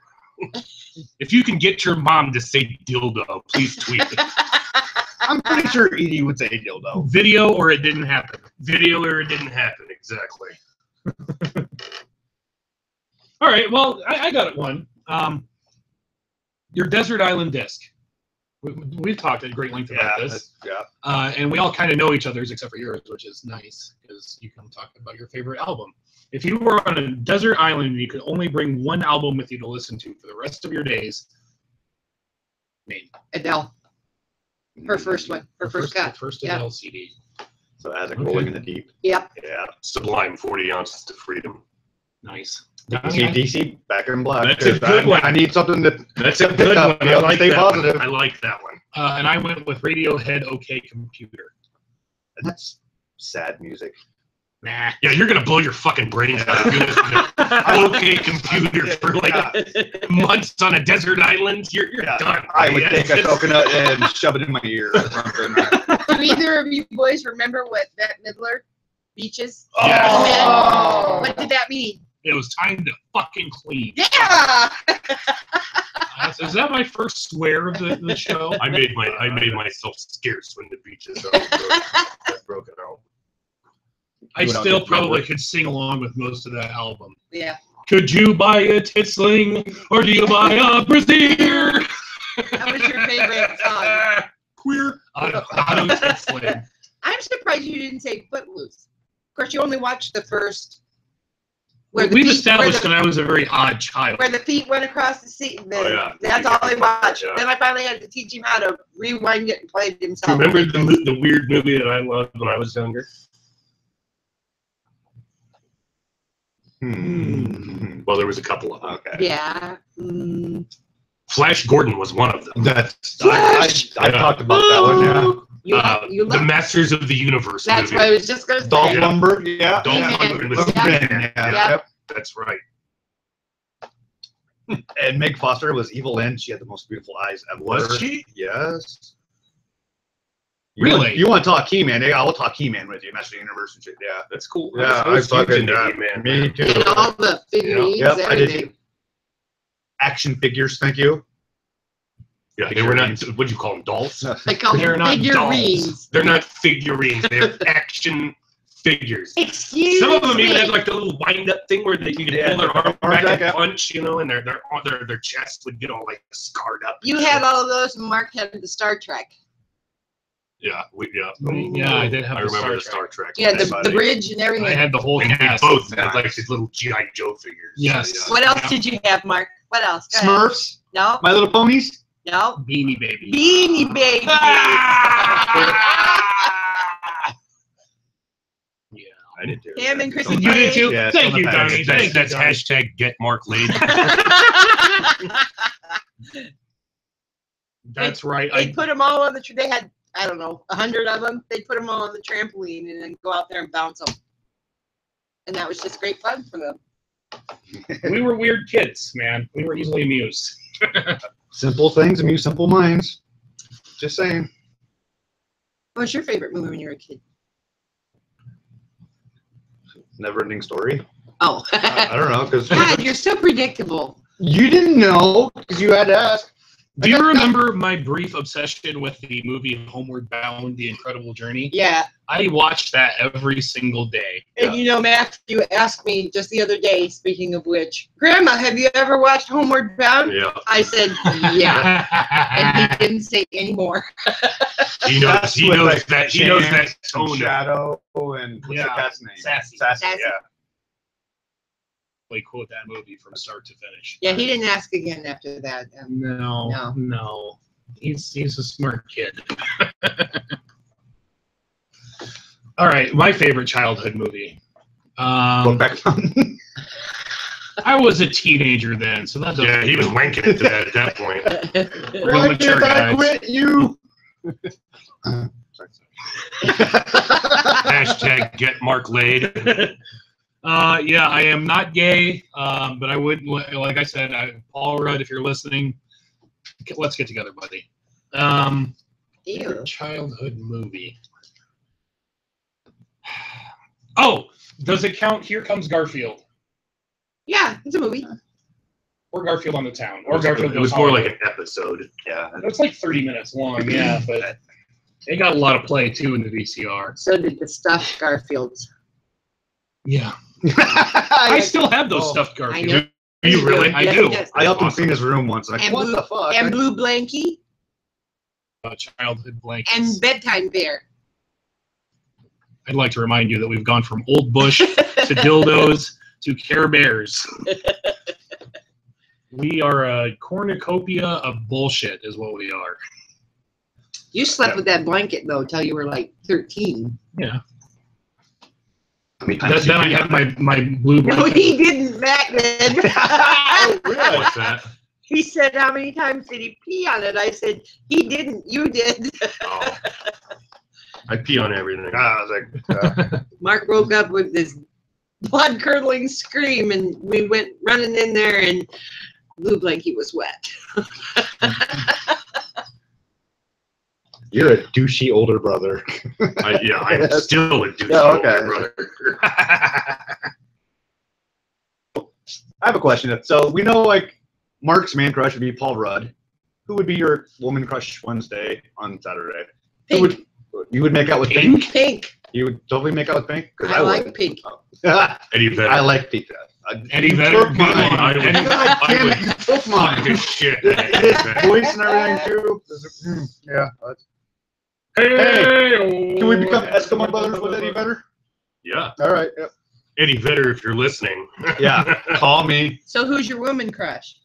if you can get your mom to say dildo, please tweet it. I'm pretty sure Edie would say dildo. Video or it didn't happen. Video or it didn't happen. Exactly. All right, well, I got it one. Your desert island disc. We've talked at great length about this. Yeah. And we all kind of know each other's except for yours, which is nice because you can talk about your favorite album. If you were on a desert island and you could only bring one album with you to listen to for the rest of your days, name Adele. Her first one. Her first cut. first Yeah. Adele CD. So as it Okay. rolling in the deep. Yep. Yeah. Sublime 40 ounces to freedom. Nice. DC, back in black. That's a 'cause good one. I need something to. That's a Pick good up, one. be I able to like stay that positive. one. I like that one. And I went with Radiohead OK Computer. And that's sad music. Nah. Yeah, you're gonna blow your fucking brains out. You're an okay computer for like months on a desert island. You're done. I would Yeah. take a coconut and shove it in my ear or something. Do either of you boys remember what Bette Midler Beaches? Oh. What did that mean? It was time to fucking clean. Yeah. Is that my first swear of the show? I made myself scarce when the beaches broken out. I Doing still okay, probably remember? could sing along with most of that album. Yeah. Could you buy a titsling or do you buy a brassiere? That was your favorite song. Queer auto titsling. I'm surprised you didn't say Footloose. Of course, you only watched the first. Where the We've feet- established where that I was a very odd child. where the feet went across the seat. Oh, yeah. That's all they watched. Yeah. Then I finally had to teach him how to rewind it and play it Do you himself. remember the weird movie that I loved when I was younger? Well, there was a couple of them. Okay. Yeah. Flash Gordon was one of them. That's Flash! I talked about that one. Yeah. You The love. Masters of the Universe That's movie. what I was just gonna say. Dolph Yeah. Lundgren. Yeah. Dolph yeah. Lundgren was Lundgren, yeah, yeah. Yep. That's right. And Meg Foster was evil and she had the most beautiful eyes ever. Was she? Yes. Really? You want to talk He-Man? Yeah, I'll talk He-Man with you. Master of the Universe and shit. Yeah. That's cool. Yeah, I was huge fucking into yeah, He-Man. Me too. And all the figurines, Yep, I did everything. action figures. Thank you. Yeah, they were not. What'd you call them? Dolls? I call They're them not figurines. Dolls. They're not figurines. They're action figures. Excuse Some of them me. even had like the little wind-up thing where you could Yeah, pull their arm arm back back and up. punch, you know, and their chest would get all like scarred up. You had all of those, and Mark had the Star Trek. Yeah, Yeah, I did have I the remember the Star Star Trek. You had the Everybody. bridge and I everything. had the whole And we cast. both had like these little G.I. Joe figures. Yes. What else did you have, Mark? What else? Go ahead. Smurfs. No, My Little Ponies. no. Beanie Baby. Beanie Baby. Yeah. I did too. Him and Chris You did too? Yeah, Thank on you, the Donnie. package. Thank you, That's Donnie. hashtag get Mark laid. That's right. They put them all on the. They had, I don't know, 100 of them. They put them all on the trampoline and then go out there and bounce them. And that was just great fun for them. We were weird kids, man. We were easily amused. Simple things amuse simple minds. Just saying. What was your favorite movie when you were a kid? Never-ending story. Oh. I don't know because God, you're so predictable. you didn't know because you had to ask. Do you remember my brief obsession with the movie Homeward Bound: The Incredible Journey? Yeah. I watched that every single day. And you know, Matthew asked me just the other day, speaking of which, Grandma, have you ever watched Homeward Bound? Yeah, I said, yeah. And he didn't say any more. he knows. That's He with, knows like, that. He knows that Chance and tone. Of, Shadow and what's Yeah. the cat's name? Sassy. Sassy. Sassy. Yeah. Really quote that movie from start to finish. Yeah, he didn't ask again after that. No. He's a smart kid. All right, my favorite childhood movie. Brokeback Mountain. I was a teenager then, so that doesn't. yeah, he was wanking it to that at that point. Real mature guys. quit you. Hashtag get Mark laid. Yeah, I am not gay, but I would, like I said, Paul Rudd, if you're listening, let's get together, buddy. Ew. Childhood movie. Oh, does it count? Here Comes Garfield, Yeah, it's a movie. or Garfield on the Town, or Garfield. It was Goes more Hollywood. like an episode. Yeah. It's like 30 minutes long, yeah, but it got a lot of play too in the VCR. So did the stuffed Garfields. Yeah, I still have those Oh, stuffed I Garfields. know. Do you really? I Yes, do. yes. I helped him Awesome. clean his room once. And I And what Blue- the fuck? And Blue Blankie Childhood blankets. and Bedtime Bear. I'd like to remind you that we've gone from Old Bush to dildos to Care Bears. We are a cornucopia of bullshit, is what we are. You slept with that blanket though till you were like 13. Yeah. How many times Then I did you had my blue No, blanket. he didn't back then. What's that? He said, how many times did he pee on it? I said, he didn't. You did. Oh. I pee on everything. I was like, Mark woke up with this blood-curdling scream, and we went running in there, and Lou Blanky was wet. you're a douchey older brother. I'm still a douche okay. brother. I have a question. So we know like Mark's man crush would be Paul Rudd. Who would be your woman crush Wednesday on Saturday? Pink. You would make out with Pink? Pink. You would totally make out with Pink? I like would. Pink. Eddie Vedder. I like Pink. Eddie Vedder. Took mine. I would- God damn it, you took mine. Fucking shit. His voice and everything too. Yeah. Hey, Can we become Eskimo brothers with Eddie Vedder? Yeah. All right. Yeah. Eddie Vedder, if you're listening. Yeah. Call me. So who's your woman crush?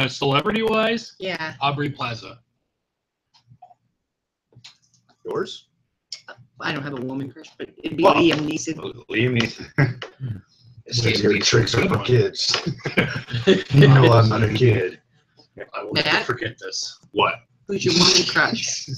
Celebrity-wise, Yeah. Aubrey Plaza. Yours? I don't have a woman crush, but it'd be Well, Liam Neeson. Liam Neeson. Scary tricks are for kids. You know I'm not a kid. I will Matt? never forget this. What? Who's your woman crush?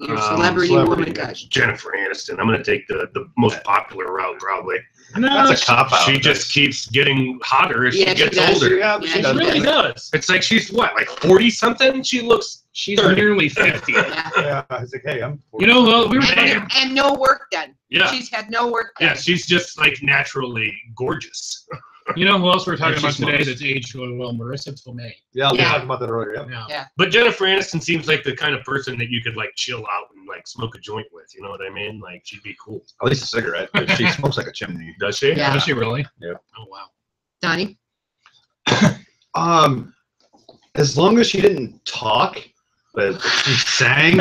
Your Celebrity woman crush. Jennifer Aniston. I'm going to take the most popular route, probably. No, That's a cop out. She just keeps getting hotter as Yeah, she she gets does. older. Yeah, Yeah, she she does. really does. It's like she's what, like 40-something? She looks. She's 30. nearly 50. Yeah. Yeah, I was like, hey, I'm. You know, well, we were talking. And no work done. Yeah. She's had no work done. Yeah, she's just like naturally gorgeous. You know who else we're talking And about she today smokes. that's aged really well? Marissa Tomei. Yeah, we Yeah. talked about that earlier. Yeah. Yeah. But Jennifer Aniston seems like the kind of person that you could like chill out and like smoke a joint with. You know what I mean? Like she'd be cool. At least a cigarette. But she smokes like a chimney. Does she? Yeah. Does she really? Yep. Oh wow. Donnie? As long as she didn't talk, but she sang,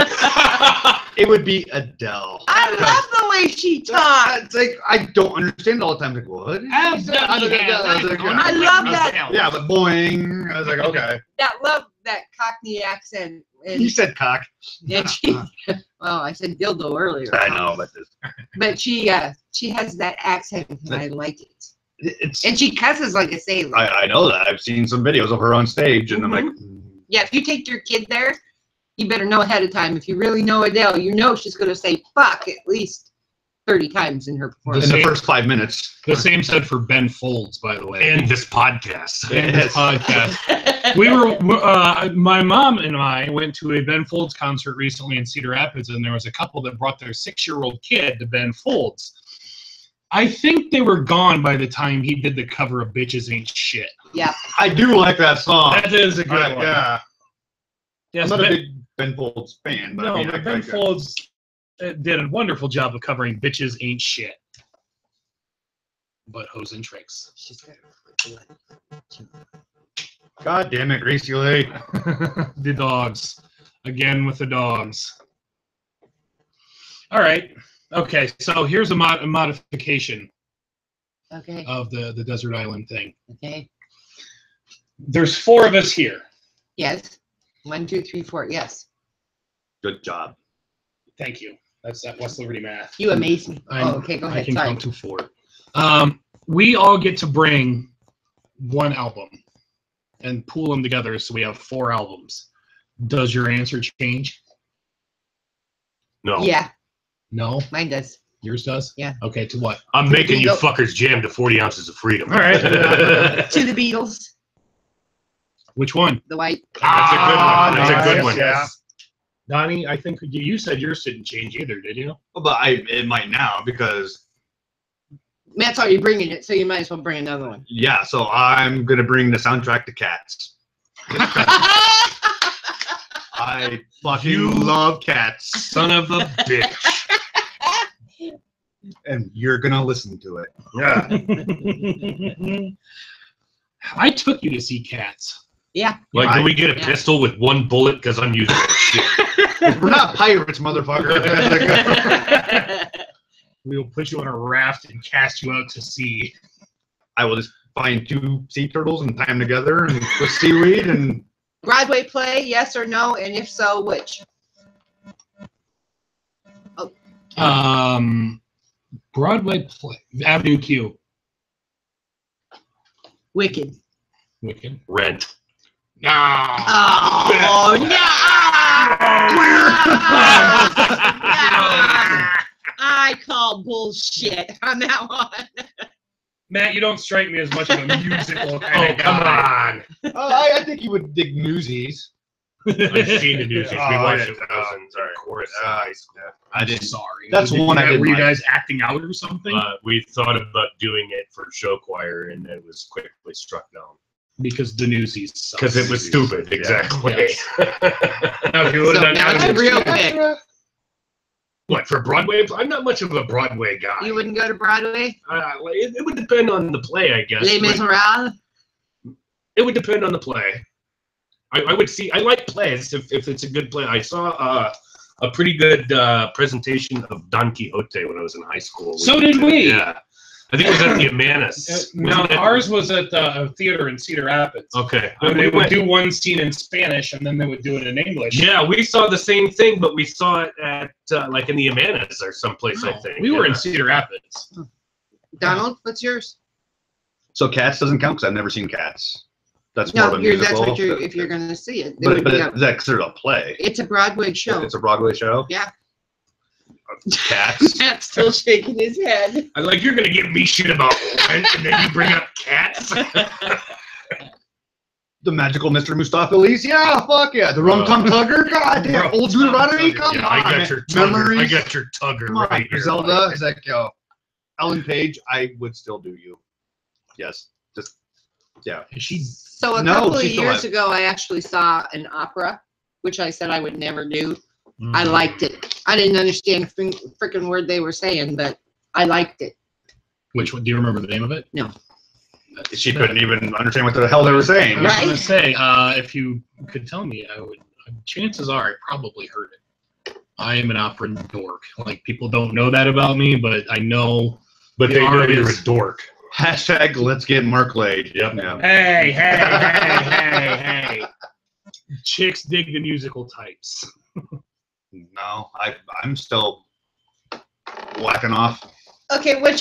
it would be Adele. I love the way she talks. It's like I don't understand it all the time. Like what? I love that. Yeah, but boing. I was like, okay. Love that Cockney accent. You And, said cock. and she, well, I said dildo earlier. I know, but But she has that accent, and I like it. it's. And she cusses like a sailor. I know that. I've seen some videos of her on stage, and I'm like, Yeah, if you take your kid there, you better know ahead of time. If you really know Adele, you know she's going to say fuck at least 30 times in her in performance. the first 5 minutes. The same said for Ben Folds, by the way. And this podcast. In this podcast. We were, my mom and I went to a Ben Folds concert recently in Cedar Rapids, and there was a couple that brought their 6-year-old kid to Ben Folds. I think they were gone by the time he did the cover of Bitches Ain't Shit. Yeah. I do like that song. That is a good one. Yeah. Yes, I'm not a Ben, big Ben Folds fan, but no, I mean, but Ben Folds did a wonderful job of covering Bitches Ain't Shit. But hoes and tricks. God damn it, Gracie Lee. The dogs. Again with the dogs. All right. Okay, so here's a modification Okay. of the desert island thing. Okay. There's 4 of us here. Yes. 1, 2, 3, 4. Yes. Good job. Thank you. That's that West Liberty math. You amaze me. I'm- Oh, okay. Go I ahead. can Sorry. count to 4. We all get to bring 1 album and pool them together so we have 4 albums. Does your answer change? No. Yeah, No? mine does. Yours does? Yeah. Okay, to what? I'm making you Go. fuckers jam to 40 ounces of freedom. All right. To the Beatles, Which one? the white. That's a good one. That's a nice. good one. Yeah. Donnie, I think you said yours didn't change either, did you? But it might now because Matt's already bringing it, so you might as well bring another one. yeah. So I'm gonna bring the soundtrack to Cats. I fucking You- love Cats, Son of a bitch. and you're gonna listen to it. Yeah. I took you to see Cats. Yeah. Like, do we get a Yeah. pistol with 1 bullet? Because I'm using that shit. We're not pirates, motherfucker. We will put you on a raft and cast you out to sea. I will just find 2 sea turtles and tie them together and with seaweed and Broadway play, yes or no, and if so, which? Broadway play. Avenue Q. Wicked. Wicked. Rent. Ah. Oh no! I call bullshit on that one. Matt, you don't strike me as much of a musical kind Oh, of come guy. on. I think you would dig Newsies. I've seen the Newsies. We Oh, watched yeah. it when I was in course in high school. I didn't. Sorry. That's one I didn't Were you like. guys acting out or something? We thought about doing it for show choir, and it was quickly struck down. Because the Newsies suck. Because it was stupid, exactly. Yes. Now, if you would So have done now that, it's real quick. What, for Broadway? I'm not much of a Broadway guy. You wouldn't go to Broadway? It would depend on the play, I guess. Les Miserables? It would depend on the play. I would see. I like plays if it's a good play. I saw a pretty good presentation of Don Quixote when I was in high school. So did we. Yeah, I think it was at the Amanus. No, ours was at a theater in Cedar Rapids. Okay. And they would do one scene in Spanish, and then they would do it in English. Yeah, we saw the same thing, but we saw it at like in the Amanus or someplace. I think We were in Yeah. Cedar Rapids. Donald, what's yours? So Cats doesn't count because I've never seen Cats. That's No, more of a musical. that's what you're, if you're going to see it. But is that considered a play? It's a Broadway show. It's a Broadway show? Yeah. Cats? Matt's still shaking his head. I like you're gonna give me shit about Rent, and then you bring up Cats. The magical Mr. Mustafa Elise? Yeah, fuck yeah. The rum-tum tugger? God damn. Old Deuteronomy? Come Yeah, on. I got your tugger. Memories? I got your tugger Come on, right here. Zelda. Is like, yo, Ellen Page, I would still do you. Yes. Just, yeah. So a No, couple of she's still years alive. ago, I actually saw an opera, which I said I would never do. Mm-hmm. I liked it. I didn't understand a freaking word they were saying, but I liked it. Which one? Do you remember the name of it? No. She couldn't even understand what the hell they were saying. I was Right. going to say, if you could tell me, I would. Chances are I probably heard it. I am an opera dork. Like, people don't know that about me, but I know. But The they know you're a artist- dork. Hashtag let's get Mark laid. Yep. Yeah. Hey. Chicks dig the musical types. No, I'm still whacking off. Okay, what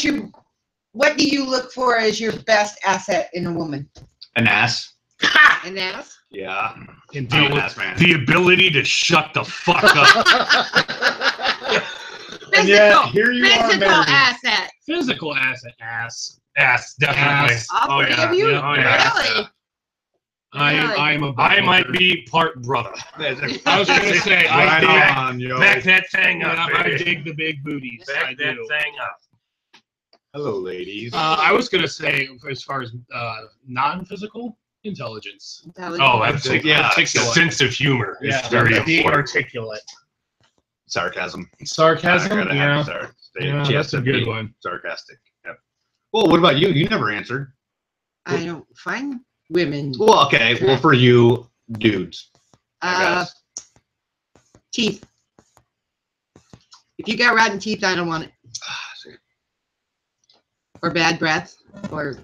do you look for as your best asset in a woman? An ass. An ass? Yeah. Indeed. I'm an ass man. The ability to shut the fuck up. And yet, here you are Physical married. asset. Physical asset. Ass. Ass, definitely. Ass. All Oh, three yeah. of you? Yeah, oh, yeah. Really? I'm a. I might be part brother. I was going to say, Right I on, yo. Back that thing up, I baby. dig the big booties. I Back that do. thing up. Hello, ladies. I was going to say, as far as non-physical intelligence. Oh, that's Yeah, a sense of humor. It's Yeah, very being important. articulate. Sarcasm. Sarcasm. I gotta Yeah, have sar- yeah, she has that's a to good be one. Sarcastic. Yep. Well, what about you? You never answered. I don't find women. Well, okay. Well, for you, dudes. I Uh, guess. teeth. If you got rotten teeth, I don't want it. Or bad breath. Or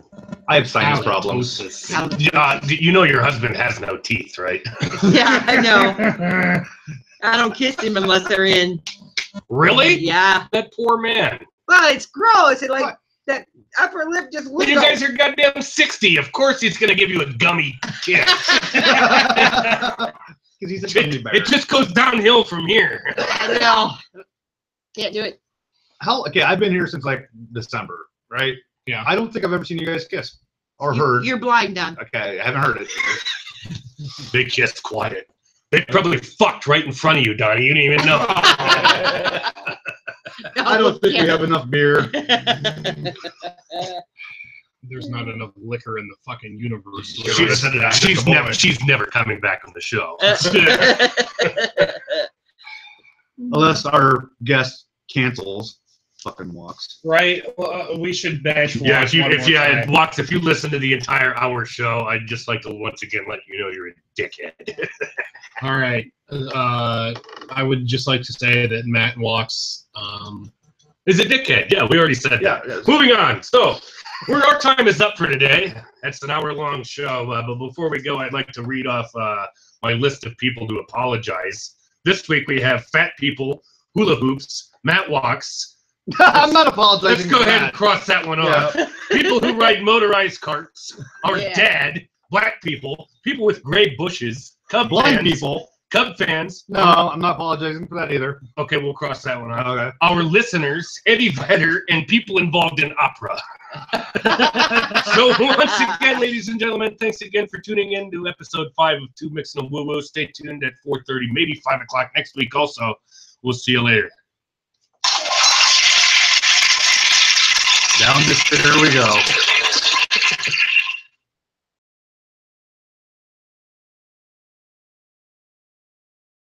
I have sinus problems. Halitosis. You know your husband has no teeth, right? yeah, I know. I don't kiss him unless they're in. Really? Yeah. That poor man. Well, it's gross. It like that upper lip just When you guys are goddamn 60, of course he's gonna give you a gummy kiss. Because he's a gummy bear. It just goes downhill from here. I know. Can't do it. Okay, I've been here since like December, right? Yeah. I don't think I've ever seen you guys kiss or heard. You're blind, Don. Okay, I haven't heard it. Big kiss, quiet. They probably fucked right in front of you, Donnie. You didn't even know. I don't think we have enough beer. There's not enough liquor in the fucking universe. She's never coming back on the show. Unless our guest cancels, fucking walks. Right? Well, we should bash. Yeah, Walks if you listen to the entire hour show, I'd just like to once again let you know you're a dickhead. All right. I would just like to say that Matt Walks. Is a dickhead. Yeah, we already said Yeah. that. Moving on. So, our time is up for today. That's an hour-long show. But before we go, I'd like to read off my list of people to apologize. This week we have Fat People, Hula Hoops, Matt Walks. I'm not apologizing. Let's go for ahead that. and cross that one Yeah. off. People who ride motorized carts, our Yeah. dad, black people, people with gray bushes, cub Blind fans, people. Cub fans. No, I'm not apologizing for that either. Okay, we'll cross that one out. Okay. Our listeners, Eddie Vedder, and people involved in opera. So once again, ladies and gentlemen, thanks again for tuning in to episode 5 of Two Mixing a Woo Woo. Stay tuned at 4:30, maybe 5 o'clock next week also. We'll see you later. Down the stairs we go.